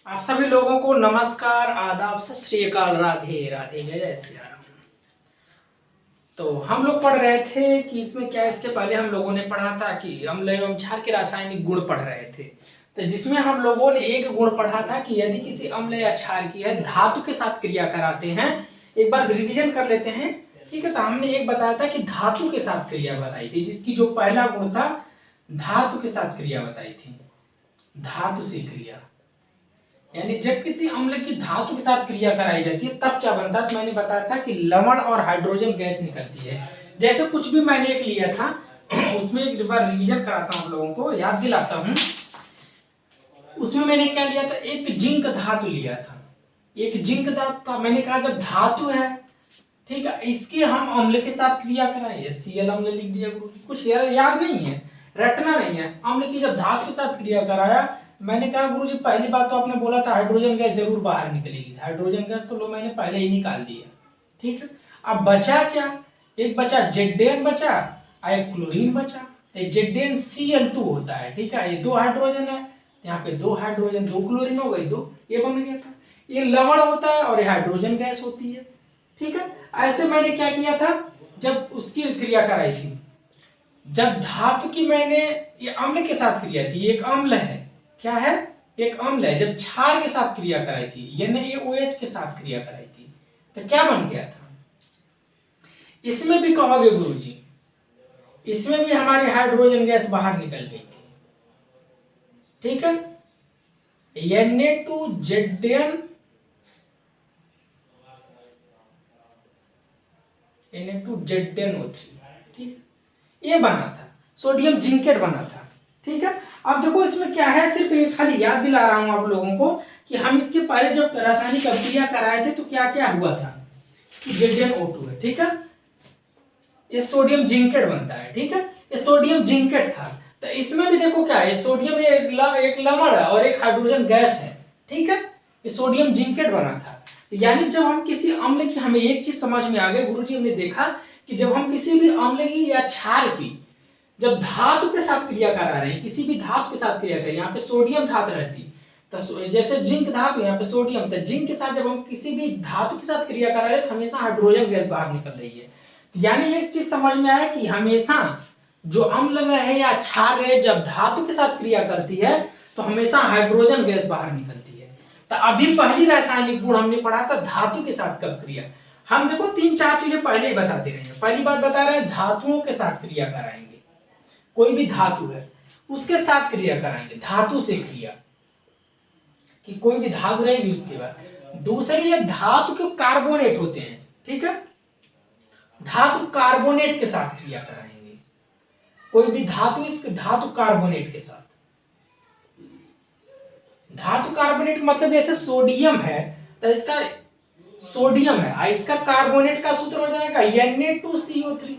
आप सभी लोगों को नमस्कार, आदाब, सत श्री अकाल, राधे राधे, जय जय श्री राम। तो हम लोग पढ़ रहे थे कि इसमें क्या, इसके पहले हम लोगों ने पढ़ा था कि अम्ल एवं क्षार के रासायनिक गुण पढ़ रहे थे। तो जिसमें हम लोगों ने एक गुण पढ़ा था कि यदि किसी अम्ल या क्षार की है धातु के साथ क्रिया कराते हैं। एक बार रिवीजन कर लेते हैं, ठीक है। तो हमने एक बताया था कि धातु के साथ क्रिया बताई थी, जिसकी जो पहला गुण था धातु के साथ क्रिया बताई थी। धातु से क्रिया यानी जब किसी अम्ल की धातु के साथ क्रिया कराई जाती है तब क्या बनता है। तो मैंने बताया था कि लवण और हाइड्रोजन गैस निकलती है। जैसे कुछ भी मैंने एक लिया था उसमें एक बार रिवीजन कराता हूं, आप लोगों को याद दिलाता हूं। उसमें मैंने क्या लिया था, एक जिंक धातु लिया था। एक जिंक धातु था, मैंने कहा जब धातु है, ठीक है, इसके हम अम्ल के साथ क्रिया कराए, Cl अम्ल लिख दिया। कुछ याद नहीं है, रटना नहीं है। अम्ल की जब धातु के साथ क्रिया कराया, मैंने कहा गुरुजी पहली बात तो आपने बोला था हाइड्रोजन गैस जरूर बाहर निकलेगी। हाइड्रोजन गैस तो लो मैंने पहले ही निकाल दिया, ठीक है। अब बचा क्या, एक बचा जेडेन बचा और एक क्लोरीन बचा। जेडेन Cl2 होता है, ठीक है। ये दो हाइड्रोजन है, यहाँ पे दो हाइड्रोजन, दो क्लोरीन हो गई, दो ये बन गया था। ये लवण होता है और ये हाइड्रोजन गैस होती है, ठीक है। ऐसे मैंने क्या किया था, जब उसकी क्रिया कराई थी, जब धातु की मैंने ये अम्ल के साथ क्रिया थी, एक अम्ल है, क्या है, एक अम्ल है। जब क्षार के साथ क्रिया कराई थी यानी OH के साथ क्रिया कराई थी तो क्या बन गया था। इसमें भी कहोगे गुरुजी, इसमें भी हमारी हाइड्रोजन गैस बाहर निकल गई थी, ठीक है। Na2ZN Na2ZnO3, ठीक, ये बना था, सोडियम जिंकेट बना था, ठीक है। अब देखो इसमें क्या है, सिर्फ एक खाली याद दिला रहा हूं आप लोगों को कि हम इसके पहले जब रासायनिक अभिक्रिया कराए थे तो क्या क्या हुआ था कि ZnO2 है, ठीक है। ये सोडियम जिंकेट बनता है, ठीक है। ये सोडियम जिंकेट था। तो इसमें भी देखो क्या है, सोडियम एक लवण है और एक हाइड्रोजन गैस है, ठीक है। ये सोडियम जिंकेट बना था। यानी जब हम किसी अम्ल की, हमें एक चीज समझ में आ गई गुरुजी, हमने देखा कि जब हम किसी भी अम्ल की या क्षार की जब धातु के साथ क्रिया करा रहे हैं, किसी भी धातु के साथ क्रिया करें, यहाँ पे सोडियम धातु रहती तो जैसे जिंक धातु, यहाँ पे सोडियम, तो जिंक के साथ जब हम किसी भी धातु के साथ क्रिया करा रहे हैं तो हमेशा हाइड्रोजन गैस बाहर निकल रही है। यानी एक चीज समझ में आया कि हमेशा जो अम्ल रहे या क्षार रहे, जब धातु के साथ क्रिया करती है तो हमेशा हाइड्रोजन गैस बाहर निकलती है। तो अभी पहली रासायनिक गुण हमने पढ़ा था धातु के साथ कब क्रिया। हम देखो तीन चार चीजें पहले ही बताते रहे हैं। पहली बात बता रहे हैं धातुओं के साथ क्रिया कराएंगे, कोई भी धातु है उसके साथ क्रिया कराएंगे, धातु से क्रिया कि कोई भी धातु रहेगी उसके बाद। दूसरी ये धातु के कार्बोनेट होते हैं, ठीक है, धातु कार्बोनेट के साथ क्रिया कराएंगे, कोई भी धातु इस धातु कार्बोनेट के साथ। धातु कार्बोनेट मतलब जैसे सोडियम है तो इसका सोडियम है, इसका कार्बोनेट का सूत्र हो जाएगा Na2CO3,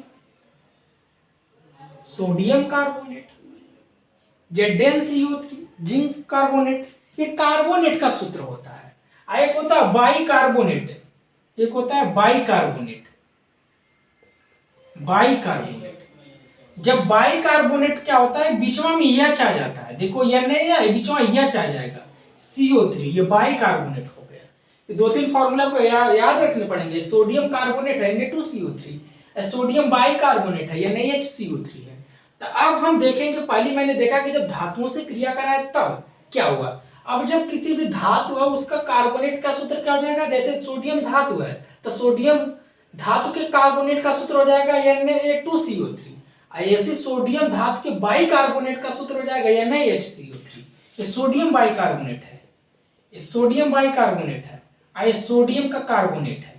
sodium carbonate, ZnCO3 zinc carbonate. ये कार्बोनेट का सूत्र होता है। एक होता है बाइकार्बोनेट, एक होता है बाइकार्बोनेट। बाइकार्बोनेट, जब बाइकार्बोनेट क्या होता है, बीचवा में H आ जाता है, देखो यह नहीं है, बीचवा H आ जाएगा, CO3, ये बाइकार्बोनेट हो गया। ये दो तीन फॉर्मूला को याद रखने पड़ेंगे। सोडियम कार्बोनेट है Na2CO3, सोडियम बाइकार्बोनेट है NaHCO3 है। तो अब हम देखेंगे, पहले मैंने देखा कि जब धातुओं से क्रिया कराए तब क्या हुआ। अब जब किसी भी धातु है उसका कार्बोनेट का सूत्र क्या हो जाएगा, जैसे सोडियम धातु है तो सोडियम धातु के कार्बोनेट का सूत्र हो जाएगा Na2CO3। ऐसे सोडियम धातु के बाइकार्बोनेट का सूत्र हो जाएगा NaHCO3। ये सोडियम बाइकार्बोनेट है, ये सोडियम बाइकार्बोनेट है, ये सोडियम का कार्बोनेट है।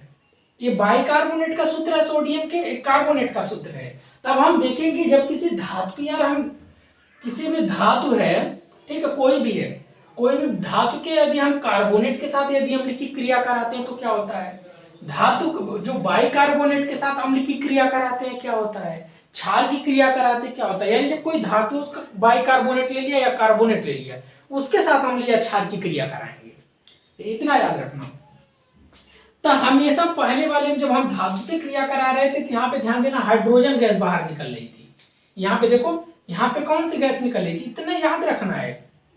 ये बाइकार्बोनेट का सूत्र है, सोडियम के कार्बोनेट का सूत्र है। तब हम देखेंगे जब किसी धातु की, यार हम किसी भी धातु है, ठीक है, कोई भी है, कोई भी धातु के यदि हम कार्बोनेट के साथ यदि अम्ल की क्रिया कराते हैं तो क्या होता है, धातु जो बाइकार्बोनेट के साथ अम्ल की क्रिया कराते हैं क्या होता है, क्षार की क्रिया कराते हैं क्या होता है। यानी जब कोई धातु उसका बाइकार्बोनेट ले लिया या कार्बोनेट ले लिया, उसके साथ अम्ल या क्षार की क्रिया कराएंगे, इतना याद रखना। तो हमेशा पहले वाले में जब हम धातु से क्रिया करा रहे थे तो यहाँ पे ध्यान देना हाइड्रोजन गैस बाहर निकल रही थी। यहाँ पे देखो, यहाँ पे कौन सी गैस निकल रही थी, इतना याद रखना है,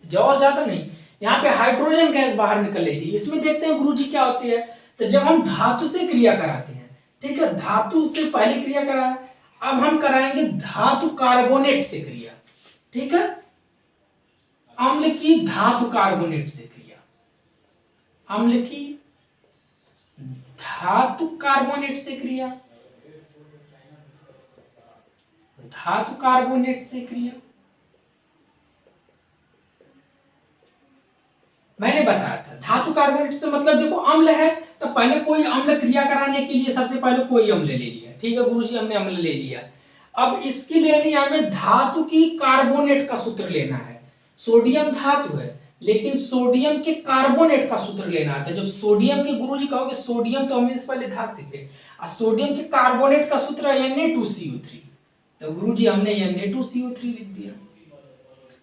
और ज्यादा नहीं। यहाँ पे हाइड्रोजन गैस बाहर निकल रही थी। इसमें देखते हैं गुरुजी क्या होती है। तो जब हम धातु से क्रिया कराते हैं, ठीक है, धातु से पहले क्रिया कराया, अब हम कराएंगे धातु कार्बोनेट से क्रिया, ठीक है, अम्ल की धातु कार्बोनेट से क्रिया, अम्ल की धातु कार्बोनेट से क्रिया, धातु कार्बोनेट से क्रिया। मैंने बताया था धातु कार्बोनेट से मतलब देखो अम्ल है, तो पहले कोई अम्ल क्रिया कराने के लिए सबसे पहले कोई अम्ल ले लिया, ठीक है गुरुजी, हमने अम्ल ले लिया। अब इसकी लेनी हमें धातु की कार्बोनेट का सूत्र लेना है। सोडियम धातु है, लेकिन सोडियम के कार्बोनेट का सूत्र लेना आता है। जब सोडियम के गुरुजी कहोगे सोडियम, तो हमें इस पहले धातु सीखे, और सोडियम के कार्बोनेट का सूत्र है Na2CO3, तो गुरुजी हमने Na2CO3 लिख दिया।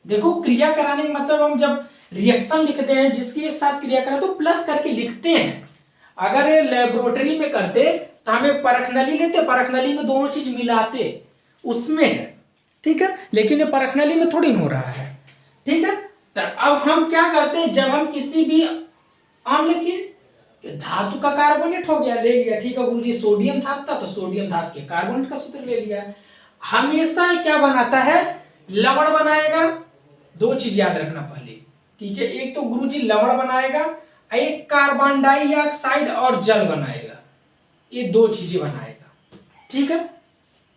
देखो क्रिया कराने का मतलब हम जब रिएक्शन लिखते हैं जिसकी एक साथ क्रिया करें तो प्लस करके लिखते हैं। अगर ये लेबोरेटरी में करते तो हम एक परखनली लेते, परखनली में दोनों चीज मिलाते, उसमें है, ठीक है, लेकिन ये परखनली में थोड़ी हो रहा है, ठीक है। तो अब हम क्या करते हैं, जब हम किसी भी अम्ल की धातु का कार्बोनेट हो गया, ले लिया, ठीक है गुरुजी, सोडियम धातु था तो सोडियम धातु के कार्बोनेट का सूत्र ले लिया। हमेशा क्या बनाता है, लवण बनाएगा। दो चीज याद रखना पहले, ठीक है, एक तो गुरुजी लवण बनाएगा, एक कार्बन डाइऑक्साइड और जल बनाएगा, ये दो चीजें बनाएगा, ठीक है।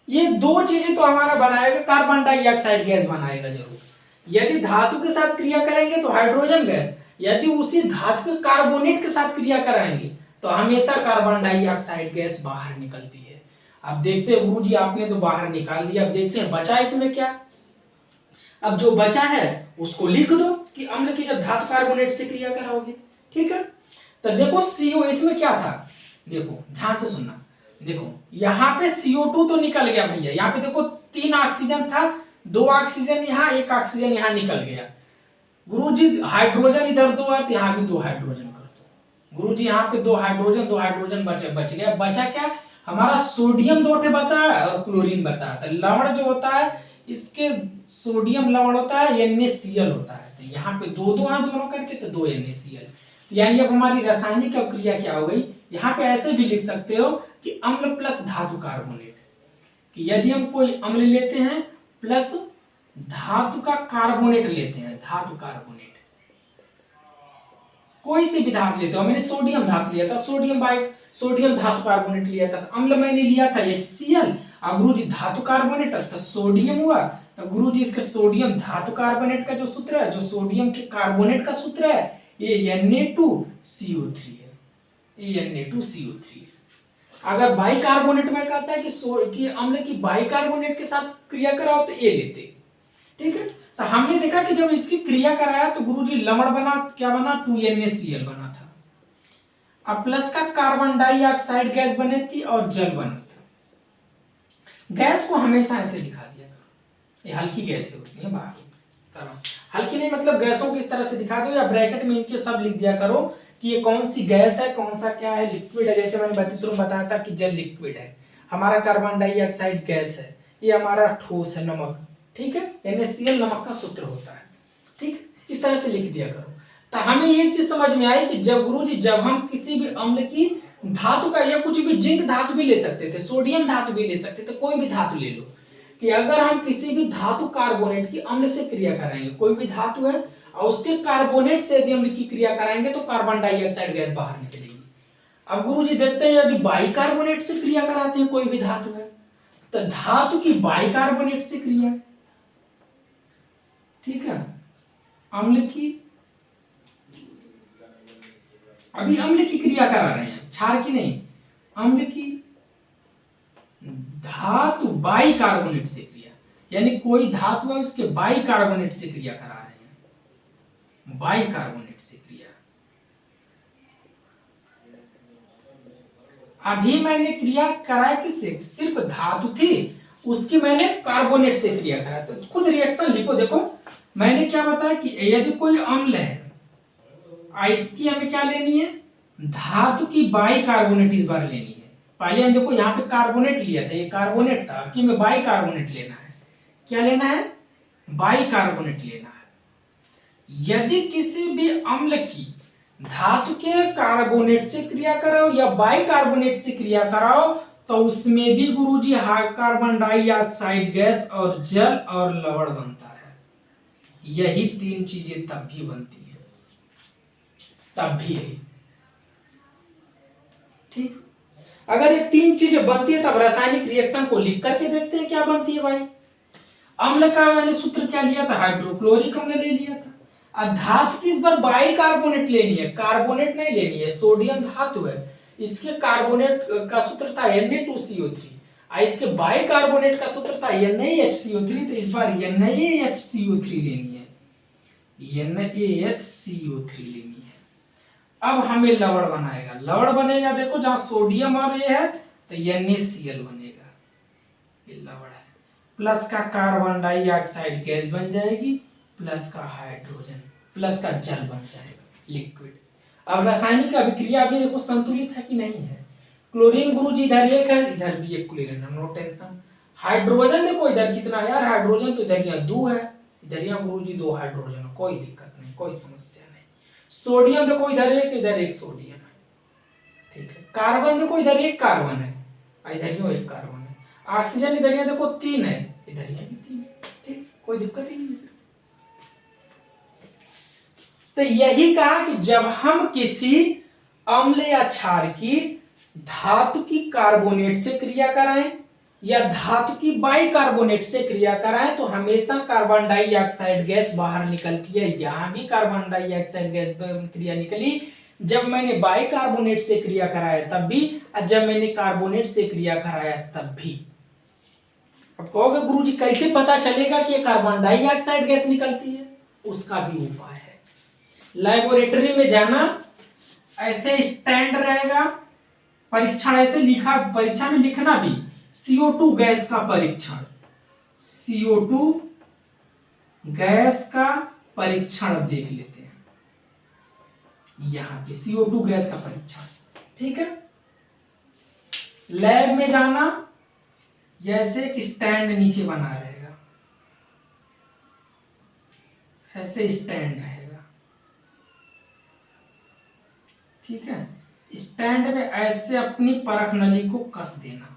ये दो चीजें तो हमारा बनाएगा, कार्बन डाइऑक्साइड गैस बनाएगा जरूर। यदि धातु के साथ क्रिया करेंगे तो हाइड्रोजन गैस, यदि उसी धातु के कार्बोनेट के साथ क्रिया कराएंगे तो हमेशा कार्बन डाइऑक्साइड गैस बाहर निकलती है। अब देखते हैं गुरुजी, आपने तो बाहर निकाल दिया, अब देखते हैं बचा इसमें क्या। अब जो बचा है उसको लिख दो कि अम्ल की जब धातु कार्बोनेट से क्रिया कराओगे, ठीक है। तो देखो CO इसमें क्या था, देखो ध्यान से सुनना, देखो यहाँ पे CO2 तो निकल गया भैया, यहाँ पे देखो 3 ऑक्सीजन था, 2 ऑक्सीजन यहाँ, 1 ऑक्सीजन यहाँ निकल गया। गुरुजी हाइड्रोजन इधर 2 है तो यहाँ भी 2 हाइड्रोजन कर दो। गुरुजी यहाँ पे 2 हाइड्रोजन बच गया। बचा क्या हमारा, सोडियम 2 बता है और क्लोरीन बता है। तो लवण जो होता है इसके सोडियम लवण होता है, NaCl होता है। तो यहाँ पे 2 है दोनों करके, तो 2 NaCl। यानी अब हमारी रासायनिक अभिक्रिया क्या हो गई, यहाँ पे ऐसे भी लिख सकते हो कि अम्ल प्लस धातु कार्बोनेट, कि यदि हम कोई अम्ल लेते हैं प्लस धातु का कार्बोनेट लेते हैं, धातु कार्बोनेट कोई सी भी धातु लेते हो, मैंने सोडियम धातु लिया था, सोडियम धातु कार्बोनेट लिया था, तो अम्ल मैंने लिया था HCl, और गुरुजी धातु कार्बोनेट तो सोडियम हुआ। तो गुरुजी इसके सोडियम धातु कार्बोनेट का जो सूत्र है, जो सोडियम के कार्बोनेट का सूत्र है, ये Na2CO3 है, ये Na2CO3 है। अगर बाइकार्बोनेट में कहता है कि अम्ल की बाइकार्बोनेट के साथ क्रिया कराओ तो ये लेते, ठीक है। तो हमने देखा कि जब इसकी क्रिया कराया तो गुरुजी लवण बना, क्या बना, 2NaCl बना था, अब प्लस का कार्बन डाइऑक्साइड गैस बनी थी और जल बना था। गैस को हमेशा ऐसे दिखा दिया करो, ये हल्की गैस होती है बाहर, हल्की नहीं मतलब गैसों को इस तरह से दिखा दो, या ब्रैकेट में इनके सब लिख दिया करो कि ये कौन सी गैस है, कौन सा क्या है, लिक्विड है। जैसे मैंने शुरू में बताया था कि जल लिक्विड है, हमारा कार्बन डाइऑक्साइड गैस है, ये हमारा ठोस है नमक, ठीक है, NaCl नमक का सूत्र होता है, ठीक, इस तरह से लिख दिया करो। तो हमें एक चीज समझ में आई कि जब गुरुजी जब हम किसी भी अम्ल की धातु का, या कुछ भी जिंक धातु भी ले सकते थे, सोडियम धातु भी ले सकते थे, कोई भी धातु ले लो, कि अगर हम किसी भी धातु कार्बोनेट की अम्ल से क्रिया कराएंगे, कोई भी धातु है और उसके कार्बोनेट से यदि अम्ल की क्रिया कराएंगे तो कार्बन डाइऑक्साइड गैस बाहर निकलेगी। अब गुरुजी देखते हैं यदि बाइकार्बोनेट से क्रिया कराते हैं, कोई भी धातु है, तो धातु की बाइकार्बोनेट से क्रिया, ठीक है, अम्ल की, अभी अम्ल की क्रिया करा रहे हैं, क्षार की नहीं, अम्ल की धातु बाइकार्बोनेट से क्रिया, यानी कोई धातु है उसके बाइकार्बोनेट से क्रिया करा रहे हैं, बाइकार्बोनेट से क्रिया। अभी मैंने क्रिया कराया किससे, सिर्फ धातु थी उसकी मैंने कार्बोनेट से क्रिया कराया, तो खुद रिएक्शन लिखो। देखो मैंने क्या बताया कि यदि कोई अम्ल है, इसकी हमें क्या लेनी है, धातु की बाइकार्बोनेट इस बार लेनी है। पहले हम देखो यहाँ पे कार्बोनेट लिया था, ये कार्बोनेट था, अब में बाइकार्बोनेट लेना है, क्या लेना है, बाइकार्बोनेट लेना है, यदि किसी भी अम्ल की धातु के कार्बोनेट से क्रिया कराओ या बाइकार्बोनेट से क्रिया कराओ तो उसमें भी गुरुजी कार्बन डाइऑक्साइड गैस और जल और लवण बनता है। यही तीन चीजें तब भी बनती है, तब भी है। ठीक, अगर ये तीन चीजें बनती है तब रासायनिक रिएक्शन को लिख करके देखते हैं क्या बनती है भाई। अम्ल का मैंने सूत्र क्या लिया था, हाइड्रोक्लोरिक अम्ल ले लिया था। अब धातु की इस बार बाइकार्बोनेट लेनी है, कार्बोनेट नहीं लेनी है, सोडियम धातु है, इसके कार्बोनेट का सूत्र था Na2CO3, इसके बाइकार्बोनेट का सूत्र था NaHCO3, तो इस बार NaHCO3 लेनी है, NaHCO3 लेनी है। अब हमें लवण बनाएगा, लवण बनेगा देखो जहां सोडियम और ये है तो NaCl बनेगा, ये लवण है। प्लस का कार्बन डाइऑक्साइड गैस बन जाएगी, प्लस का हाइड्रोजन, प्लस का जल बन जाएगा लिक्विड। अब रासायनिक अभिक्रिया भी देखो संतुलित है कि नहीं है। क्लोरीन गुरुजी इधर एक है, इधर भी एक क्लोरीन है, नो टेंशन। हाइड्रोजन देखो इधर कितना यार, हाइड्रोजन तो इधर यहाँ 2 है, इधर यहाँ गुरुजी 2 हाइड्रोजन, कोई दिक्कत नहीं, कोई समस्या नहीं। सोडियम देखो इधर एक सोडियम है, ठीक है। कार्बन देखो इधर एक कार्बन है, इधर एक कार्बन है। ऑक्सीजन इधर यहाँ देखो 3 है, इधर यहाँ भी 3 है, ठीक, कोई दिक्कत ही नहीं है। तो यही कहा कि जब हम किसी अम्ल या क्षार की धातु की कार्बोनेट से क्रिया कराएं या धातु की बाइकार्बोनेट से क्रिया कराएं तो हमेशा कार्बन डाइऑक्साइड गैस बाहर निकलती है। यहां भी कार्बन डाइऑक्साइड गैस क्रिया निकली, जब मैंने बाइकार्बोनेट से क्रिया कराया तब भी, और जब मैंने कार्बोनेट से क्रिया कराया तब भी। अब कहोगे गुरुजी कैसे पता चलेगा कि कार्बन डाइऑक्साइड गैस निकलती है? उसका भी उपाय है। लैबोरेटरी में जाना, ऐसे स्टैंड रहेगा, परीक्षण ऐसे लिखा, परीक्षा में लिखना भी CO2 गैस का परीक्षण, CO2 गैस का परीक्षण देख लेते हैं यहां पे, CO2 गैस का परीक्षण, ठीक है। लैब में जाना, जैसे एक स्टैंड नीचे बना रहेगा, ऐसे स्टैंड रहेगा, ठीक है। स्टैंड में ऐसे अपनी परख नली को कस देना,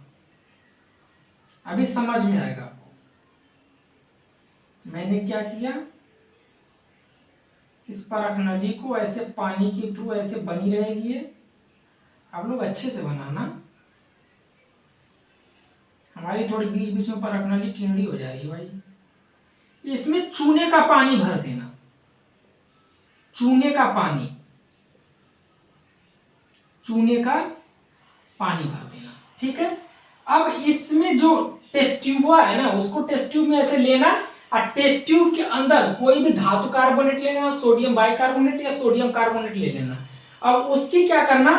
अभी समझ में आएगा आपको। मैंने क्या किया, इस परख नली को ऐसे पानी के थ्रू ऐसे बनी रहेगी, आप लोग अच्छे से बनाना, हमारी थोड़ी बीच बीच में परख नली टेढ़ी हो जा रही है भाई। इसमें चूने का पानी भर देना, चूने का पानी, चूने का पानी भर देना, ठीक है। अब इसमें जो टेस्ट ट्यूब है ना, उसको टेस्ट ट्यूब में ऐसे लेना, और टेस्ट ट्यूब के अंदर कोई भी धातु कार्बोनेट लेना, सोडियम बाइकार्बोनेट या सोडियम कार्बोनेट ले लेना। अब उसकी क्या करना,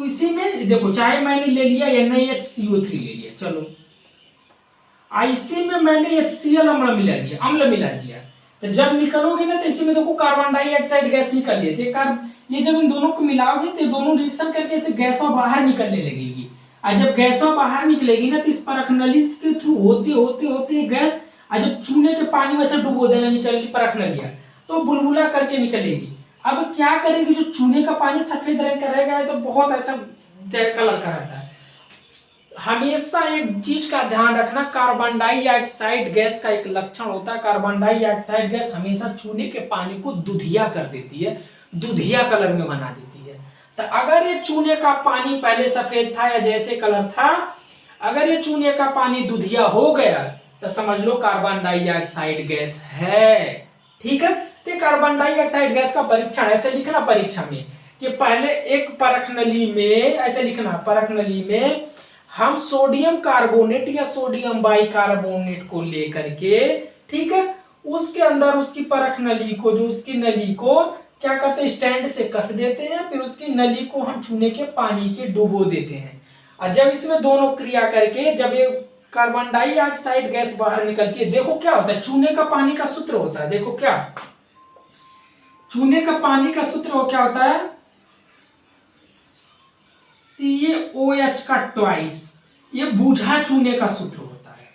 इसी में देखो, चाहे मैंने ले लिया NaHCO3 ले लिया, चलो इसी में मैंने HCl अम्ल मिला दिया, तो जब निकलोगे ना तो इसी में देखो कार्बन डाइऑक्साइड गैस निकल रही है। ये जब इन दोनों को मिलाओगे तो दोनों रिएक्शन करके ऐसे गैसों बाहर निकलने लगेगी, और जब गैसों बाहर निकलेगी ना तो इस परख नली के थ्रू होते होते होते गैस, और जब चूने के पानी में से डुबो देना नीचे परख नलिया, तो बुलबुला करके निकलेगी। अब क्या करेगी, जो चूने का पानी सफेद रंग का रहेगा तो बहुत ऐसा कलर का रहता है। हमेशा एक चीज का ध्यान रखना, कार्बन डाइऑक्साइड गैस का एक लक्षण होता है, कार्बन डाइऑक्साइड गैस हमेशा चूने के पानी को दुधिया कर देती है, दुधिया कलर में बना देती है। तो अगर ये चूने का पानी पहले सफेद था या जैसे कलर था, अगर ये चूने का पानी दुधिया हो गया तो समझ लो कार्बन डाइऑक्साइड गैस है, ठीक है। तो कार्बन डाइऑक्साइड गैस का परीक्षण ऐसे लिखना परीक्षा में कि पहले एक परख नली में ऐसे लिखना, परख नली में हम सोडियम कार्बोनेट या सोडियम बाइकार्बोनेट को लेकर के, ठीक है, उसके अंदर उसकी परख नली को, जो उसकी नली को क्या करते हैं, स्टैंड से कस देते हैं, फिर उसकी नली को हम चूने के पानी के डुबो देते हैं, और जब इसमें दोनों क्रिया करके जब ये कार्बन डाइऑक्साइड गैस बाहर निकलती है, देखो क्या होता है, चूने का पानी का सूत्र होता है, देखो क्या, चूने का पानी का सूत्र वो क्या होता है, CaOH का ट्वाइस, ये बूझा चूने का सूत्र होता है,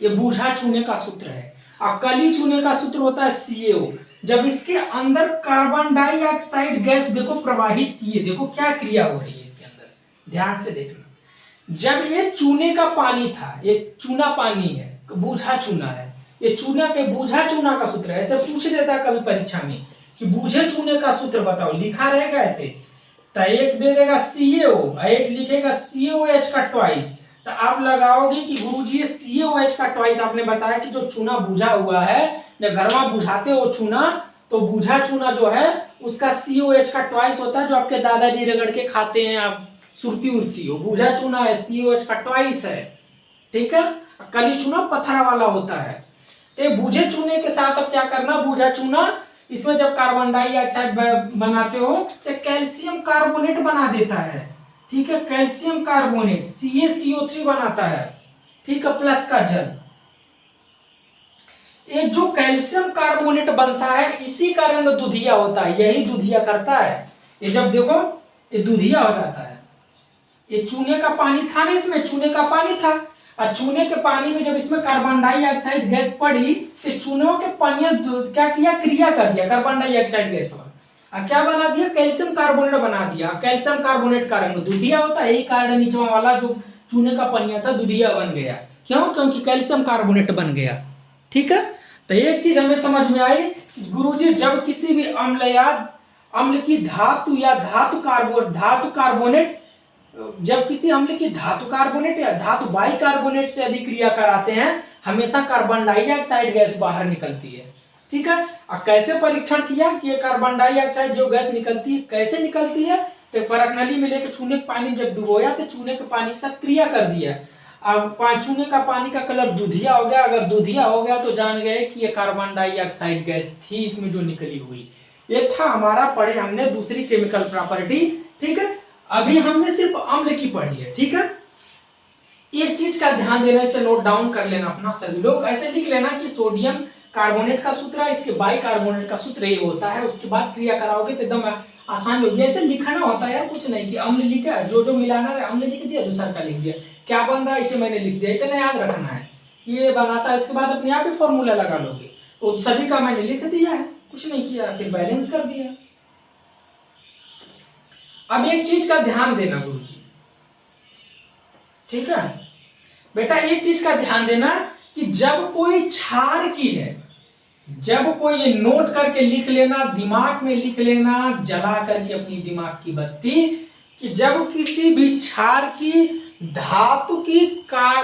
ये बूझा चूने का सूत्र है। और कली चूने का सूत्र होता है CaO, जब इसके अंदर कार्बन डाइऑक्साइड गैस देखो प्रवाहित किए, देखो क्या क्रिया हो रही है इसके अंदर, ध्यान से देखना। जब ये चूने का पानी था, ये चूना पानी है, बूझा चूना है, ये चूना के बूझा चूना का सूत्र है। ऐसे पूछ देता है कभी परीक्षा में कि बूझे चूने का सूत्र बताओ, लिखा रहेगा ऐसे, तो एक दे देगा CaO, एक लिखेगा CaOH का ट्वाइस, तो आप लगाओगे कि गुरुजी CaOH का ट्वाइस। आपने बताया कि जो चूना बूझा हुआ है, जब घर में बुझाते हो चूना, तो बूझा चूना जो है उसका CaOH का ट्वाइस होता है, जो आपके दादाजी रगड़ के खाते हैं आप, सुरती उरती हो, बूझा चूना है, CaOH का ट्वाइस है, ठीक है। कली चूना पत्थर वाला होता है। तो बूझे चूने के साथ अब क्या करना, बूझा चूना इसमें जब कार्बन डाइऑक्साइड बनाते हो तो कैल्शियम कार्बोनेट बना देता है, ठीक है, कैल्शियम कार्बोनेट CaCO3 बनाता है, ठीक है, प्लस का जल। ये जो कैल्शियम कार्बोनेट बनता है इसी का रंग दुधिया होता है, यही दुधिया करता है। ये जब देखो ये दुधिया हो जाता है। ये चूने का पानी था ना, इसमें चूने का पानी था, और चूने के पानी में जब इसमें कार्बन डाइऑक्साइड गैस पड़ी तो चूनों के पानी क्या किया, क्रिया कर दिया कार्बन डाइऑक्साइड गैस और क्या बना दिया, कैल्शियम कार्बोनेट बना दिया। कैल्शियम कार्बोनेट का रंग दुधिया होता है, यही कारण नीचे वाला जो चूने का पानी था दुधिया बन गया। क्यों, क्योंकि कैल्शियम कार्बोनेट बन गया, ठीक है। तो एक चीज हमें समझ में आई, गुरुजी जब किसी भी अम्ल या अम्ल की धातु या धातु कार्बोनेट, जब किसी अम्ल की धातु कार्बोनेट या धातु बाई कार्बोनेट से अधिक क्रिया कराते हैं, हमेशा कार्बन डाइऑक्साइड गैस बाहर निकलती है, ठीक है। और कैसे परीक्षण किया कि ये कार्बन डाइऑक्साइड जो गैस निकलती है कैसे निकलती है, तो परख नली में लेकर चूने के पानी जब डुबोया तो चूने के पानी के साथ क्रिया कर दिया, अब चूने का पानी का कलर दूधिया हो गया। अगर दूधिया हो गया तो जान गए कि ये कार्बन डाइऑक्साइड गैस थी इसमें जो निकली हुई। ये था हमारा, पढ़े हमने दूसरी केमिकल प्रॉपर्टी, ठीक है। अभी हमने सिर्फ अम्ल की पढ़ी है, ठीक है। एक चीज का ध्यान देना, इसे नोट डाउन कर लेना अपना सभी लोग, ऐसे लिख लेना कि सोडियम कार्बोनेट का सूत्र है, इसके बाई कार्बोनेट का सूत्र ये होता है, उसके बाद क्रिया कराओगे तो एकदम आसान होगी। ऐसे लिखना होता है यार, कुछ नहीं कि अम्ल लिखा, जो जो मिलाना है अम्ल लिख दिया, दूसरा का लिख दिया, क्या बन रहा है इसे मैंने लिख दिया, इतना याद रखना है कि ये बनाता है, इसके बाद अपने आप ही फॉर्मूला लगा लोगे। तो सभी का मैंने लिख दिया है, कुछ नहीं किया, फिर बैलेंस कर दिया। अब एक चीज का ध्यान देना गुरुजी, ठीक है बेटा, एक चीज का ध्यान देना कि जब कोई क्षार की है, जब कोई, ये नोट करके लिख लेना, दिमाग में लिख लेना, जला करके अपनी दिमाग की बत्ती, कि जब किसी भी क्षार की धातु की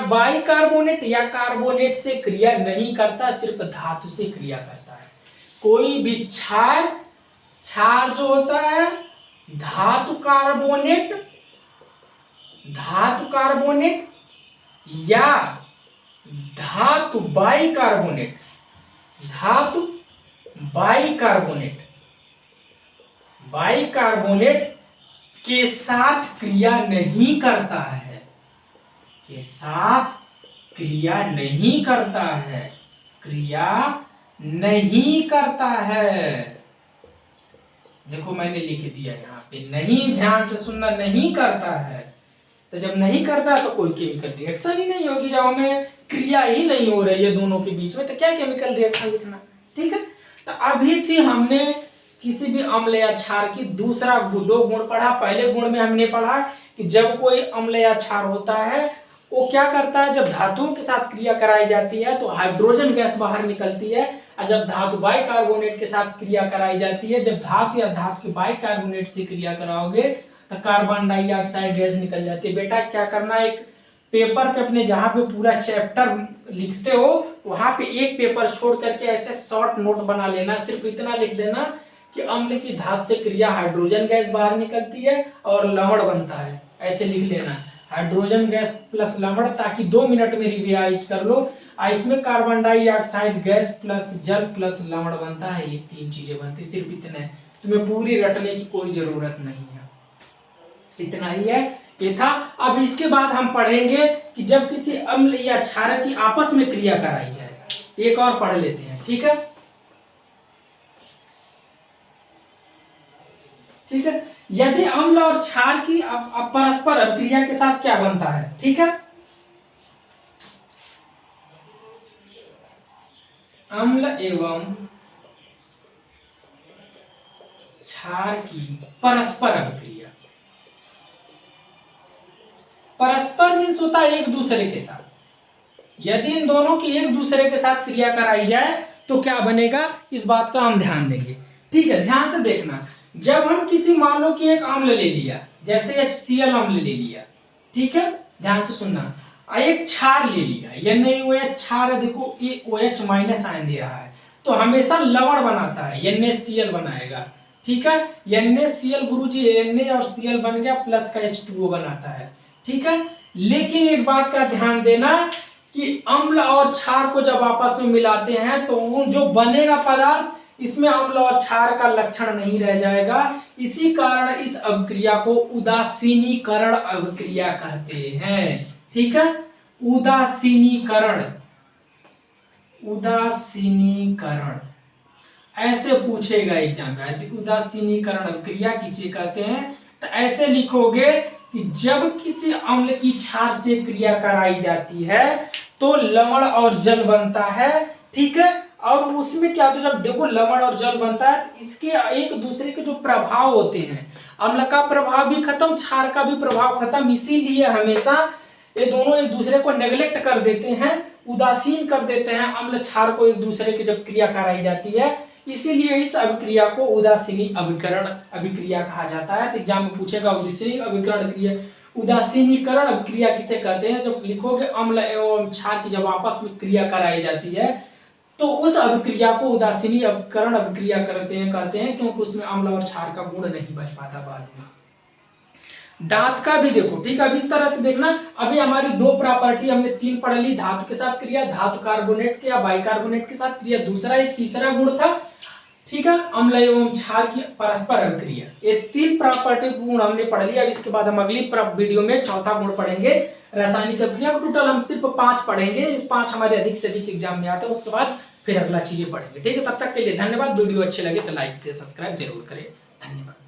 बाई कार्बोनेट या कार्बोनेट से क्रिया नहीं करता, सिर्फ धातु से क्रिया करता है। कोई भी क्षार जो होता है धातु कार्बोनेट या धातु बाई कार्बोनेट के साथ क्रिया नहीं करता है, क्रिया नहीं करता है। देखो मैंने लिख दिया यहाँ पे, नहीं, ध्यान से सुनना, नहीं करता है। तो जब नहीं करता तो कोई केमिकल रिएक्शन ही नहीं होगी। जब हमें क्रिया ही नहीं हो रही है दोनों के बीच में, तो क्या केमिकल रिएक्शन लिखना, ठीक है। तो अभी थी हमने किसी भी अम्ल या क्षार की दूसरा दो गुण पढ़ा। पहले गुण में हमने पढ़ा कि जब कोई अम्ल या क्षार होता है वो क्या करता है, जब धातुओं के साथ क्रिया कराई जाती है तो हाइड्रोजन गैस बाहर निकलती है, और जब धातु बाई कार्बोनेट के साथ क्रिया कराई जाती है, जब धातु या धातु के बाई कार्बोनेट से क्रिया कराओगे तो कार्बन डाइऑक्साइड गैस निकल जाती है। बेटा क्या करना, एक पेपर पे अपने जहां पे पूरा चैप्टर लिखते हो वहां पे एक पेपर छोड़ करके ऐसे शॉर्ट नोट बना लेना, सिर्फ इतना लिख देना कि अम्ल की धातु से क्रिया हाइड्रोजन गैस बाहर निकलती है और लवण बनता है, ऐसे लिख लेना, हाइड्रोजन गैस प्लस लवण, ताकि 2 मिनट में रिवाइज कर लो। इसमें कार्बन डाइऑक्साइड गैस प्लस जल प्लस लवण बनता है, ये 3 चीजें बनती, सिर्फ इतने, तुम्हें पूरी रटने की कोई जरूरत नहीं है, इतना ही है, ये था। अब इसके बाद हम पढ़ेंगे कि जब किसी अम्ल या क्षार की आपस में क्रिया कराई जाए, एक और पढ़ लेते हैं, ठीक है, ठीक है। यदि अम्ल और क्षार की परस्पर अभिक्रिया के साथ क्या बनता है, ठीक है, अम्ल एवं क्षार की परस्पर अभिक्रिया। परस्पर मीन्स होता है एक दूसरे के साथ। यदि इन दोनों की एक दूसरे के साथ क्रिया कराई जाए तो क्या बनेगा, इस बात का हम ध्यान देंगे। ठीक है, ध्यान से देखना। जब हम किसी मान लो कि एक अम्ल ले लिया, जैसे HCl अम्ल ले लिया, ठीक है, ध्यान से सुनना, एक क्षार ले लिया, NaOH क्षार है, देखो ये OH माइनस आयन दे रहा है, तो हमेशा लवण बनाता है, NaCl बनाएगा। ठीक है, NaCl गुरुजी Na और Cl बन गया, प्लस का H2O बनाता है। ठीक है, लेकिन एक बात का ध्यान देना कि अम्ल और क्षार को जब आपस में मिलाते हैं तो जो बनेगा पदार्थ, इसमें अम्ल और क्षार का लक्षण नहीं रह जाएगा। इसी कारण इस अभिक्रिया को उदासीनीकरण अभिक्रिया कहते हैं। ठीक है, उदासीनीकरण, उदासीनीकरण ऐसे पूछेगा एग्जाम में, उदासीनीकरण अभिक्रिया किसे कहते हैं, तो ऐसे लिखोगे कि जब किसी अम्ल की क्षार से क्रिया कराई जाती है तो लवण और जल बनता है। ठीक है, और उसमें क्या होता है, जब देखो लवण और जल बनता है, इसके एक दूसरे के जो प्रभाव होते हैं, अम्ल का प्रभाव भी खत्म, क्षार का भी प्रभाव खत्म, इसीलिए हमेशा ये दोनों एक दूसरे को नेग्लेक्ट कर देते हैं, उदासीन कर देते हैं अम्ल क्षार को एक दूसरे की जब क्रिया कराई जाती है। इसीलिए इस अभिक्रिया को उदासीनी अभिकरण अभिक्रिया कहा जाता है। तो एग्जाम में पूछेगा उदासीनी अभिकरण क्रिया, उदासीनीकरण अभिक्रिया किसे कहते हैं, जब लिखोगे अम्ल एवं क्षार की जब आपस में क्रिया कराई जाती है तो उस अभिक्रिया को उदासीनी अभिकरण अभिक्रिया कहते हैं, क्योंकि उसमें अम्ल और क्षार का गुण नहीं बच पाता बाद में। दांत का भी देखो, ठीक है, अब इस तरह से देखना। अभी हमारी दो प्रॉपर्टी हमने तीन पढ़ ली, धातु के साथ क्रिया, धातु कार्बोनेट के या बाइकार्बोनेट के साथ क्रिया, दूसरा एक तीसरा गुण था, ठीक है, अम्ल एवं क्षार की परस्पर अभिक्रिया। ये तीन प्रॉपर्टी गुण हमने पढ़ लिया। अब इसके बाद हम अगली वीडियो में चौथा गुण पढ़ेंगे, रासायनिक अभिक्रिया। टोटल हम सिर्फ 5 पढ़ेंगे, 5 हमारे अधिक से अधिक एग्जाम में आते हैं, उसके बाद फिर अगला चीजें पढ़ेंगे। ठीक है, तब तक के लिए धन्यवाद। वीडियो अच्छे लगे तो लाइक से सब्सक्राइब जरूर करें। धन्यवाद।